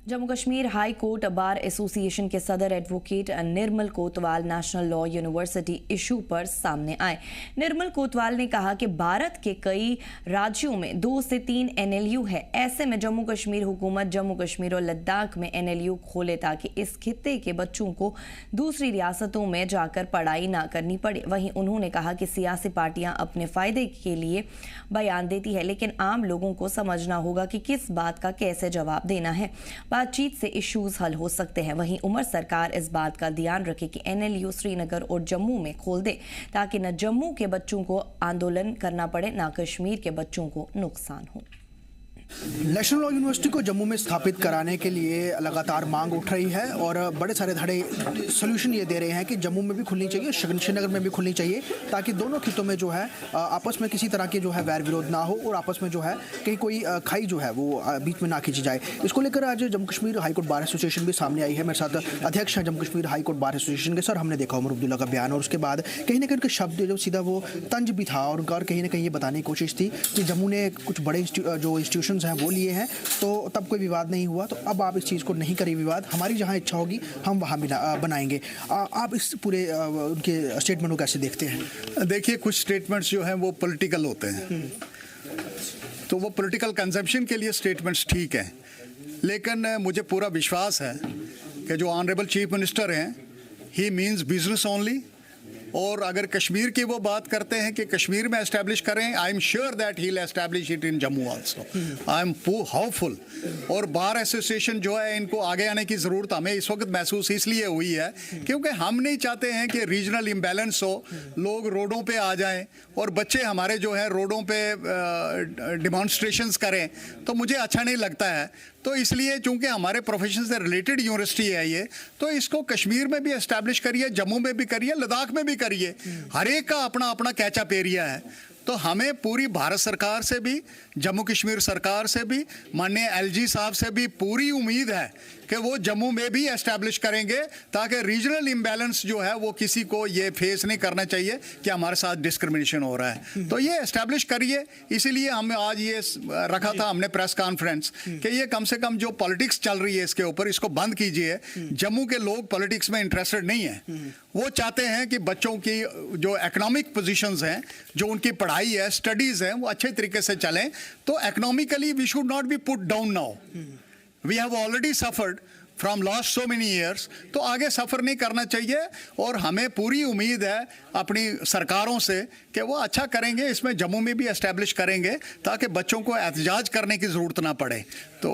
Jammu Kashmir high court bar association के सदर advocate निर्मल कोतवाल national law university issue पर सामने आए। निर्मल कोतवाल ने कहा कि भारत के कई राज्यों में 2 से 3 एनएलयू है। ऐसे में जम्मू कश्मीर हुकूमत जम्मू कश्मीर और लद्दाख में एनएलयू खोले ताकि इस खित्ते के बच्चों को दूसरी रियासतों में जाकर पढ़ाई ना करनी पड़े। वहीं उन्होंने कहा कि सियासी पार्टियां अपने फायदे के लिए बयान देती है, लेकिन आम लोगों को समझना होगा कि किस बात का कैसे जवाब देना है। बातचीत से इश्यूज हल हो सकते हैं। वहीं उमर सरकार इस बात का ध्यान रखे कि एनएलयू श्रीनगर और जम्मू में खोल दे ताकि न जम्मू के बच्चों को आंदोलन करना पड़े न कश्मीर के बच्चों को नुकसान हो। नेशनल लॉ यूनिवर्सिटी को जम्मू में स्थापित कराने के लिए लगातार मांग उठ रही है और बड़े सारे धड़े सोल्यूशन ये दे रहे हैं कि जम्मू में भी खुलनी चाहिए, श्रीनगर में भी खुलनी चाहिए, ताकि दोनों खितों में जो है आपस में किसी तरह की जो है वैर विरोध ना हो और आपस में जो है कहीं कोई खाई जो है वो बीच में ना खींची जाए। इसको लेकर आज Jammu Kashmir high court bar association भी सामने आई है। मेरे साथ अध्यक्ष हैं Jammu Kashmir high court bar association के सर। हमने देखा उमर अब्दुल्ला का बयान और उसके बाद कहीं ना कहीं उनके शब्द जो सीधा वो तंज भी था और उनका कहीं ना कहीं ये बताने की कोशिश थी कि जम्मू ने कुछ बड़े जो इंस्टीट्यूशन हैं वो लिए हैं, तो तब कोई विवाद नहीं हुआ, तो अब आप इस चीज़ को नहीं करिए विवाद, हमारी जहां इच्छा होगी हम वहां बनाएंगे। आप इस पूरे उनके स्टेटमेंट को कैसे देखते हैं? देखिए, कुछ स्टेटमेंट्स जो हैं वो पॉलिटिकल होते हैं, तो वो पॉलिटिकल कंजम्पशन के लिए स्टेटमेंट्स ठीक हैं, लेकिन मुझे पूरा विश्वास है कि जो ऑनरेबल चीफ मिनिस्टर हैं ही मीन्स बिजनेस ओनली। और अगर कश्मीर की वो बात करते हैं कि कश्मीर में एस्टैब्लिश करें, I am sure that he will establish it in Jammu also. I am hopeful. और बार एसोसिएशन जो है, इनको आगे आने की ज़रूरत हमें इस वक्त महसूस इसलिए हुई है क्योंकि हम नहीं चाहते हैं कि रीजनल इम्बैलेंस हो, लोग रोडों पे आ जाएं और बच्चे हमारे जो है रोडों पे डिमॉन्स्ट्रेशंस करें, तो मुझे अच्छा नहीं लगता है। तो इसलिए चूंकि हमारे प्रोफेशन से रिलेटेड यूनिवर्सिटी है ये, तो इसको कश्मीर में भी एस्टैब्लिश करिए, जम्मू में भी करिए, लद्दाख में भी करिए। हर एक का अपना अपना कैचअप एरिया है। तो हमें पूरी भारत सरकार से भी, जम्मू कश्मीर सरकार से भी, माननीय एलजी साहब से भी पूरी उम्मीद है कि वो जम्मू में भी एस्टैब्लिश करेंगे ताकि रीजनल इम्बैलेंस जो है वो किसी को ये फेस नहीं करना चाहिए कि हमारे साथ डिस्क्रिमिनेशन हो रहा है। तो ये एस्टैब्लिश करिए। इसीलिए हम आज ये रखा था हमने प्रेस कॉन्फ्रेंस कि ये कम से कम जो पॉलिटिक्स चल रही है इसके ऊपर, इसको बंद कीजिए। जम्मू के लोग पॉलिटिक्स में इंटरेस्टेड नहीं है, वो चाहते हैं कि बच्चों की जो इकोनॉमिक पोजीशंस हैं, जो उनकी पढ़ाई है, स्टडीज हैं, वो अच्छे तरीके से चलें। तो economically we should not be put down now. We have already suffered from last so many years, तो आगे सफ़र नहीं करना चाहिए। और हमें पूरी उम्मीद है अपनी सरकारों से कि वो अच्छा करेंगे, इसमें जम्मू में भी एस्टैब्लिश करेंगे ताकि बच्चों को एहतजाज करने की ज़रूरत ना पड़े। तो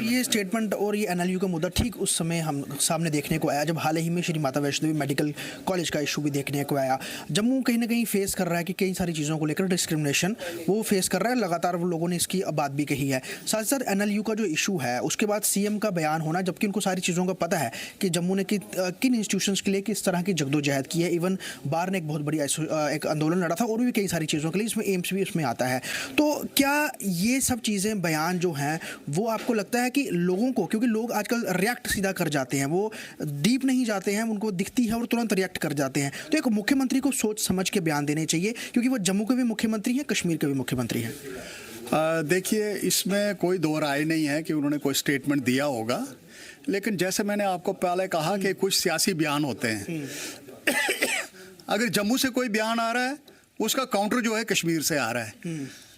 ये स्टेटमेंट और ये एनएलयू का मुद्दा ठीक उस समय हम सामने देखने को आया जब हाल ही में श्री माता वैष्णो देवी मेडिकल कॉलेज का इशू भी देखने को आया। जम्मू कहीं ना कहीं फेस कर रहा है कि कई सारी चीज़ों को लेकर डिस्क्रिमिनेशन वो फेस कर रहा है, लगातार वो लोगों ने इसकी बात भी कही है। साथ साथ एनएलयू का जो इशू है उसके बाद सीएम का बयान होना, जबकि उनको सारी चीज़ों का पता है कि जम्मू ने किन इंस्टीट्यूशंस के लिए किस तरह की जद्दोजहद की है। इवन बार ने एक बहुत बड़ी एक आंदोलन लड़ा था और भी कई सारी चीज़ों के लिए, इसमें एम्स भी उसमें आता है। तो क्या ये सब चीज़ें बयान जो हैं वो आपको लगता है कि लोगों को, क्योंकि लोग आजकल रिएक्ट सीधा कर जाते हैं, वो डीप नहीं जाते हैं, उनको दिखती है और तुरंत रिएक्ट कर जाते हैं, तो एक मुख्यमंत्री को सोच समझ के बयान देने चाहिए क्योंकि वो जम्मू के भी मुख्यमंत्री हैं, कश्मीर के भी मुख्यमंत्री हैं। देखिए, इसमें कोई दो राय नहीं है कि उन्होंने कोई स्टेटमेंट दिया होगा, लेकिन जैसे मैंने आपको पहले कहा कि कुछ सियासी बयान होते हैं। अगर जम्मू से कोई बयान आ रहा है, उसका काउंटर जो है कश्मीर से आ रहा है।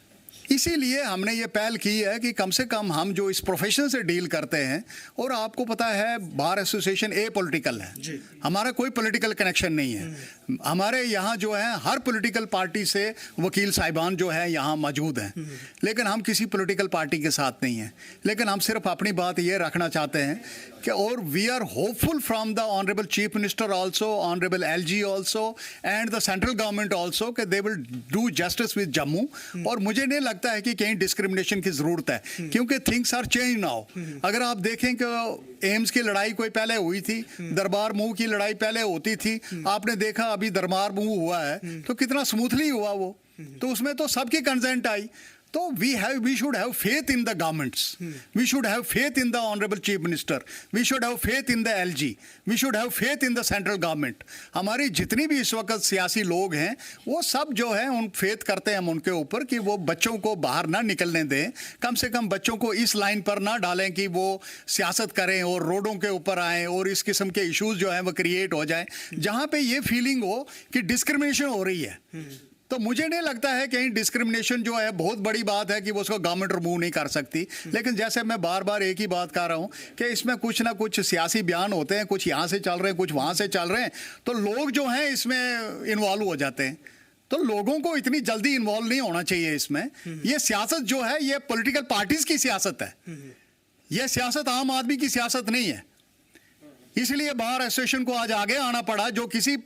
इसीलिए हमने ये पहल की है कि कम से कम हम जो इस प्रोफेशन से डील करते हैं, और आपको पता है बार एसोसिएशन ए पॉलिटिकल है, हमारा कोई पॉलिटिकल कनेक्शन नहीं है। हमारे यहाँ जो है हर पॉलिटिकल पार्टी से वकील साहिबान जो है यहाँ मौजूद हैं, लेकिन हम किसी पॉलिटिकल पार्टी के साथ नहीं हैं। लेकिन हम सिर्फ अपनी बात ये रखना चाहते हैं कि, और we are hopeful from the honourable chief minister also, honourable LG also and the central government also कि they will do justice with Jammu. और मुझे नहीं लगता है कि कहीं डिस्क्रिमिनेशन की जरूरत है, क्योंकि थिंग्स आर चेंज नाउ। अगर आप देखें कि एम्स की लड़ाई कोई पहले हुई थी, दरबार मूव की लड़ाई पहले होती थी, आपने देखा अभी दरबार मूव हुआ है तो कितना स्मूथली हुआ वो, तो उसमें तो सबकी कंसेंट आई। तो we should have faith in the governments, we should have faith in the honourable chief minister, we should have faith in the LG, we should have faith in the central government. हमारी जितनी भी इस वक्त सियासी लोग हैं वो सब जो है उन फेथ करते हैं हम उनके ऊपर कि वो बच्चों को बाहर ना निकलने दें, कम से कम बच्चों को इस लाइन पर ना डालें कि वो सियासत करें और रोडों के ऊपर आएँ और इस किस्म के इश्यूज जो हैं वो क्रिएट हो जाए जहाँ पे ये फीलिंग हो कि डिस्क्रिमिनेशन हो रही है। तो मुझे नहीं लगता है कि डिस्क्रिमिनेशन जो है बहुत बड़ी बात है कि वो उसको गवर्नमेंट रिमूव नहीं कर सकती। लेकिन जैसे मैं बार बार एक ही बात कर रहा हूं कि इसमें कुछ ना कुछ सियासी बयान होते हैं, कुछ यहाँ से चल रहे हैं, कुछ वहाँ से चल रहे हैं, तो लोग जो हैं इसमें इन्वॉल्व हो जाते हैं। तो लोगों को इतनी जल्दी इन्वॉल्व नहीं होना चाहिए इसमें। ये सियासत जो है ये पॉलिटिकल पार्टीज की सियासत है, ये सियासत आम आदमी की सियासत नहीं है। इसलिए बार एसोसिएशन को आज आगे आना पड़ा जो किसी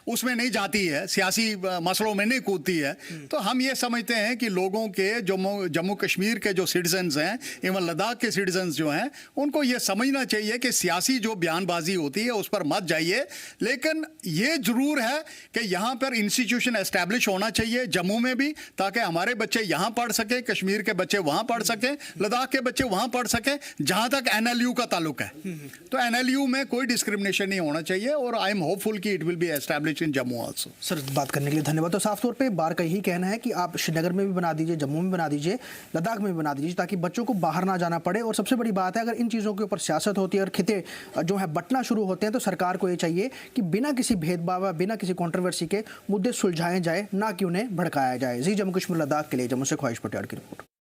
उसमें नहीं जाती है, सियासी मसलों में नहीं कूदती है। तो हम ये समझते हैं कि लोगों के जम्मू कश्मीर के जो सिटीजन्स हैं, इवन लद्दाख के सिटीजन्स जो हैं, उनको ये समझना चाहिए कि सियासी जो बयानबाजी होती है उस पर मत जाइए। लेकिन ये ज़रूर है कि यहाँ पर इंस्टीट्यूशन एस्टैब्लिश होना चाहिए जम्मू में भी, ताकि हमारे बच्चे यहाँ पढ़ सकें, कश्मीर के बच्चे वहाँ पढ़ सकें, लद्दाख के बच्चे वहाँ पढ़ सकें। जहाँ तक NLU का ताल्लुक है तो NLU में कोई डिस्क्रिमिनेशन नहीं होना चाहिए और आई एम होपफुल कि it will be established in Jammu also. Sir, बात करने के लिए धन्यवाद। तो साफ तौर पे बार का यही कहना है कि आप श्रीनगर में भी बना दीजिए, जम्मू में बना दीजिए, लद्दाख में भी बना दीजिए, ताकि बच्चों को बाहर ना जाना पड़े। और सबसे बड़ी बात है, अगर इन चीज़ों के ऊपर सियासत होती है और खिते जो है बंटना शुरू होते हैं, तो सरकार को ये चाहिए कि बिना किसी भेदभाव, बिना किसी कॉन्ट्रोवर्सी के मुद्दे सुलझाए जाए, ना कि उन्हें भड़काया जाए। जी जम्मू कश्मीर लद्दाख के लिए जम्मू से ख्वाहिश पटेल की रिपोर्ट।